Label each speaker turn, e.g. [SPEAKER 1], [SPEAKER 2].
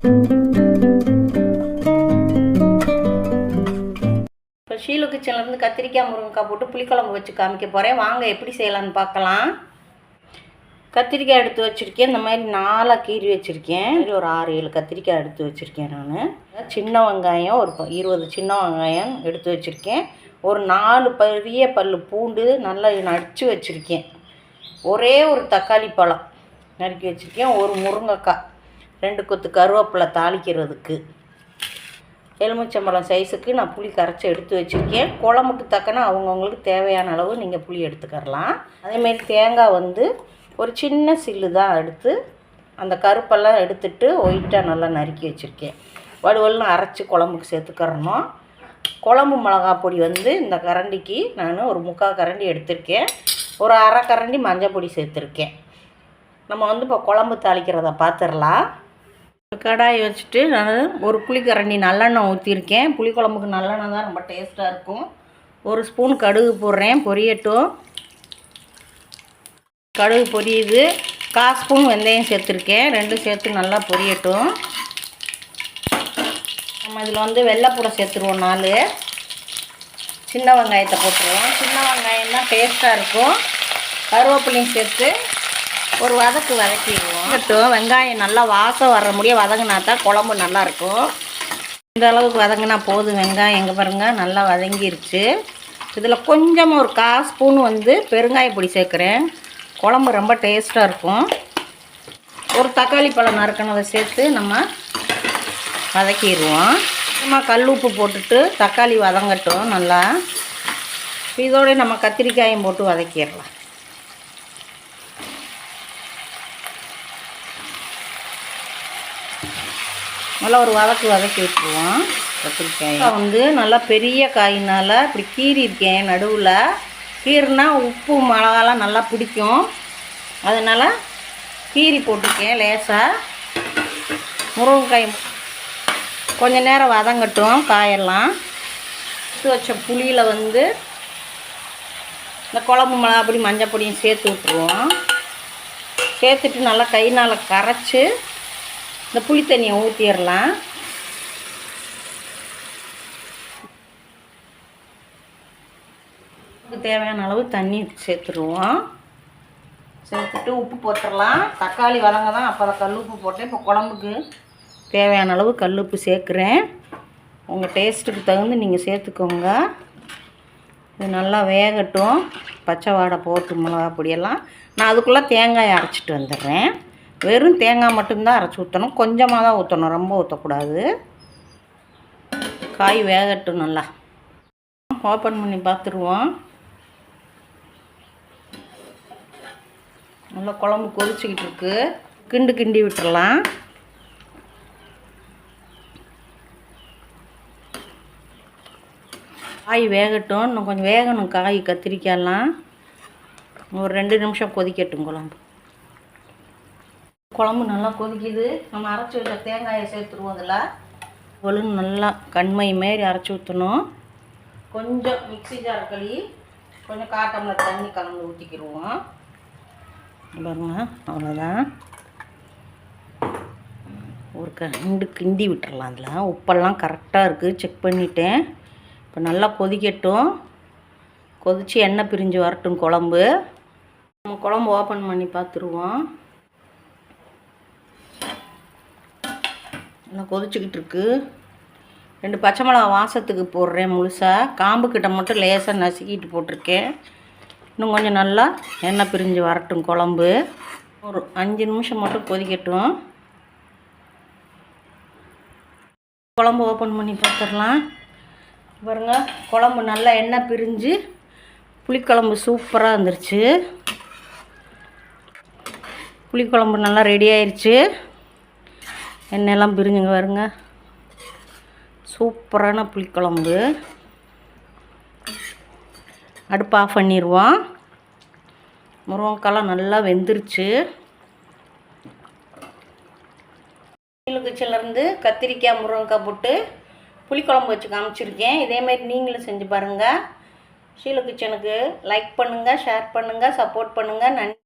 [SPEAKER 1] இப்போ ஷீலு கிச்சன்லேருந்து கத்திரிக்காய் முருங்கைக்காய் போட்டு புளிக்குழம்பு வச்சு காமிக்க போகிறேன். வாங்க எப்படி செய்யலான்னு பார்க்கலாம். கத்திரிக்காய் எடுத்து வச்சுருக்கேன். இந்த மாதிரி 4 கீறி வச்சுருக்கேன். ஒரு 6-7 கத்திரிக்காய் எடுத்து வச்சுருக்கேன். நான் சின்ன வெங்காயம் ஒரு 20 சின்ன வெங்காயம் எடுத்து வச்சுருக்கேன். ஒரு 4 பெரிய பல் பூண்டு நல்லா நடித்து வச்சுருக்கேன். ஒரே ஒரு தக்காளி பழம் நறுக்கி வச்சுருக்கேன். ஒரு முருங்கைக்காய், 2 கொத்து கருவேப்பிலை தாளிக்கிறதுக்கு, எலுமிச்சம்பழம் சைஸுக்கு நான் புளி கரைச்சி எடுத்து வச்சுருக்கேன். குழம்புக்கு தக்கன அவங்கவுங்களுக்கு தேவையான அளவு நீங்கள் புளி எடுத்துக்கரலாம். அதேமாரி தேங்காய் ஒரு சின்ன சில்லு தான் எடுத்து அந்த கருப்பெல்லாம் எடுத்துட்டு ஒயிட்டாக நல்லா நறுக்கி வச்சுருக்கேன். வலுவலுன்னு அரைச்சி குழம்புக்கு சேர்த்துக்கிறணும். குழம்பு மிளகா பொடி இந்த கரண்டிக்கு நான் ஒரு 3/4 கரண்டி எடுத்திருக்கேன். ஒரு அரை கரண்டி மஞ்சள் பொடி சேர்த்துருக்கேன். நம்ம இப்போ குழம்பு தாளிக்கிறத பார்த்துடலாம். கடாயை வச்சுட்டு நான் ஒரு புளிக்கரண்டி நல்லெண்ணெய் ஊற்றிருக்கேன். புளிக்குழம்புக்கு நல்லெண்ணெய் தான் ரொம்ப டேஸ்ட்டாக இருக்கும். ஒரு ஸ்பூன் கடுகு போடுறேன், பொரியட்டும். கடுகு பொரியுது. 1/4 ஸ்பூன் வெந்தயம் சேர்த்துருக்கேன். 2 சேர்த்து நல்லா பொரியட்டும். நம்ம இதில் வெள்ளைப்பூடை சேர்த்துருவோம். 4 சின்ன வெங்காயத்தை போட்டுருவோம். சின்ன வெங்காயம் தான் டேஸ்ட்டாக இருக்கும். கருவேப்பிலையும் சேர்த்து ஒரு வதக்கிடுவோம். வெங்காயம் நல்லா வாசம் வர முடிய வதங்கினா தான் குழம்பு நல்லாயிருக்கும். இந்த அளவுக்கு வதங்கினா போதும். வெங்காயம் எங்கே பாருங்கள் நல்லா வதங்கிருச்சு. இதில் கொஞ்சமாக ஒரு 1/4 ஸ்பூன் பெருங்காய பொடி சேர்க்குறேன். குழம்பு ரொம்ப டேஸ்ட்டாக இருக்கும். ஒரு தக்காளி பழம் நறுக்கினதை சேர்த்து நம்ம வதக்கிடுவோம். நம்ம கல் உப்பு போட்டுட்டு தக்காளி வதங்கட்டும் நல்லா. இதோட நம்ம கத்திரிக்காயும் போட்டு வதக்கிடலாம். நல்லா ஒரு வதக்கி விட்டுருவோம். கத்திரிக்காய் நல்லா பெரிய காயினால் இப்படி கீறி இருக்கேன். நடுவில் கீறினா உப்பு மிளகாலாம் நல்லா பிடிக்கும். அதனால் கீறி போட்டிருக்கேன் லேசாக. முருங்கைக்காய் கொஞ்சம் நேரம் வதங்கட்டும். காயெல்லாம் எடுத்து வச்ச புளியில் இந்த குழம்பு மிளகா பொடி மஞ்சள் பொடியும் சேர்த்து விட்டுருவோம். சேர்த்துட்டு நல்லா கைனால் கரைச்சி இந்த புளி தண்ணியை ஊற்றிடலாம். தேவையான அளவு தண்ணி சேர்த்துருவோம். சேர்த்துட்டு உப்பு போட்டுடலாம். தக்காளி வதங்க தான் அப்போ தான் கல் உப்பு போட்டேன். இப்போ குழம்புக்கு தேவையான அளவு கல் உப்பு சேர்க்குறேன். உங்கள் டேஸ்ட்டுக்கு தகுந்து நீங்கள் சேர்த்துக்கோங்க. இது நல்லா வேகட்டும். பச்சை வாடை போட்டு மிளகா பொடியெல்லாம் நான் அதுக்குள்ளே தேங்காயை அரைச்சிட்டு வந்துடுறேன். வெறும் தேங்காய் மட்டும்தான் அரைச்சி ஊற்றணும். கொஞ்சமாக தான் ஊற்றணும், ரொம்ப ஊற்றக்கூடாது. காய் வேகட்டும். நல்லா ஓப்பன் பண்ணி பார்த்துருவோம். நல்லா குழம்பு கொதிச்சுக்கிட்டு இருக்கு. கிண்டி விட்டுறலாம். காய் வேகட்டும். இன்னும் கொஞ்சம் வேகணும். காய் கத்திரிக்காயெல்லாம் ஒரு 2 நிமிஷம் கொதிக்கட்டும். குழம்பு நல்லா கொதிக்குது. நம்ம அரைச்சி வச்ச தேங்காயை சேர்த்துருவோம். அதில் ஒழுங்கு நல்லா கண்மை மாரி அரைச்சி ஊற்றணும். கொஞ்சம் மிக்ஸி ஜார் கழுவி கொஞ்சம் 1/4 டம்ளர் தண்ணி கலந்து ஊற்றிக்கிடுவோம். பாருங்க, அவ்வளோதான். ஒரு கிண்டி விட்டுறலாம். அதில் உப்பெல்லாம் கரெக்டாக இருக்குது. செக் பண்ணிட்டேன். இப்போ நல்லா கொதிக்கட்டும். கொதித்து எண்ணெய் பிரிஞ்சு வரட்டும் குழம்பு. நம்ம குழம்பு ஓப்பன் பண்ணி பார்த்துருவோம். நல்லா கொதிச்சுக்கிட்டு இருக்கு. 2 பச்சை மிளகா வாசத்துக்கு போடுறேன் முழுசாக. காம்புக்கிட்ட மட்டும் லேசாக நசுக்கிட்டு போட்டிருக்கேன். இன்னும் கொஞ்சம் நல்லா எண்ணெய் பிரிஞ்சு வரட்டும் குழம்பு. ஒரு 5 நிமிஷம் மட்டும் கொதிக்கட்டும். குழம்பு ஓப்பன் பண்ணி பார்த்துடலாம். பாருங்கள், குழம்பு நல்லா எண்ணெய் பிரிஞ்சு புளிக்குழம்பு சூப்பராக வந்துருச்சு. புளிக்குழம்பு நல்லா ரெடி ஆயிடுச்சு. எண்ணெயெல்லாம் பிரிஞ்சுங்க பாருங்க. சூப்பரான புளிக்குழம்பு. அடுப்பு ஆஃப் பண்ணிடுவோம். முருங்கைக்காலாம் நல்லா வெந்துருச்சு. ஷீலு கிச்சன்லேருந்து கத்திரிக்காய் முருங்கைக்காய் போட்டு புளிக்குழம்பு வச்சு காமிச்சிருக்கேன். இதேமாதிரி நீங்களும் செஞ்சு பாருங்கள். ஷீலு கிச்சனுக்கு லைக் பண்ணுங்கள், ஷேர் பண்ணுங்கள், சப்போர்ட் பண்ணுங்கள். நன்றி.